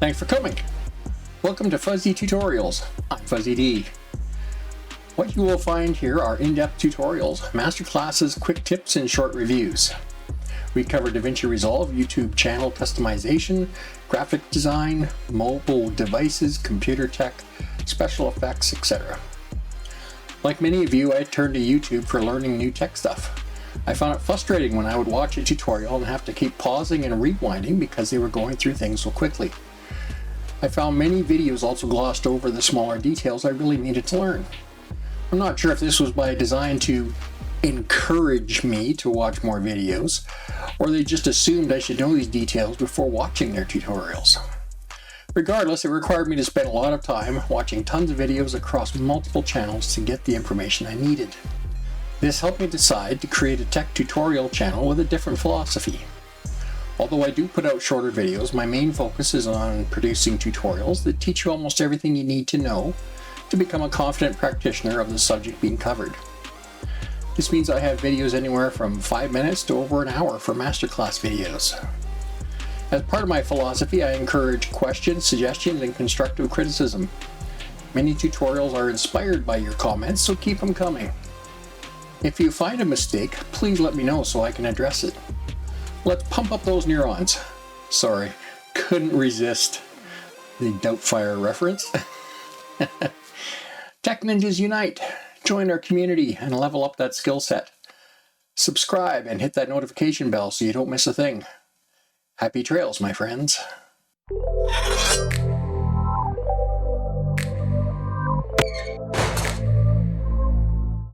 Thanks for coming. Welcome to Fuzzee Tutorials. I'm Fuzzee Dee. What you will find here are in-depth tutorials, masterclasses, quick tips, and short reviews. We cover DaVinci Resolve, YouTube channel customization, graphic design, mobile devices, computer tech, special effects, etc. Like many of you, I turned to YouTube for learning new tech stuff. I found it frustrating when I would watch a tutorial and have to keep pausing and rewinding because they were going through things so quickly. I found many videos also glossed over the smaller details I really needed to learn. I'm not sure if this was by design to encourage me to watch more videos, or they just assumed I should know these details before watching their tutorials. Regardless, it required me to spend a lot of time watching tons of videos across multiple channels to get the information I needed. This helped me decide to create a tech tutorial channel with a different philosophy. Although I do put out shorter videos, my main focus is on producing tutorials that teach you almost everything you need to know to become a confident practitioner of the subject being covered. This means I have videos anywhere from 5 minutes to over an hour for masterclass videos. As part of my philosophy, I encourage questions, suggestions, and constructive criticism. Many tutorials are inspired by your comments, so keep them coming. If you find a mistake, please let me know so I can address it. Let's pump up those neurons. Sorry, couldn't resist the Doubtfire reference. Tech Ninjas Unite! Join our community and level up that skill set. Subscribe and hit that notification bell so you don't miss a thing. Happy trails, my friends.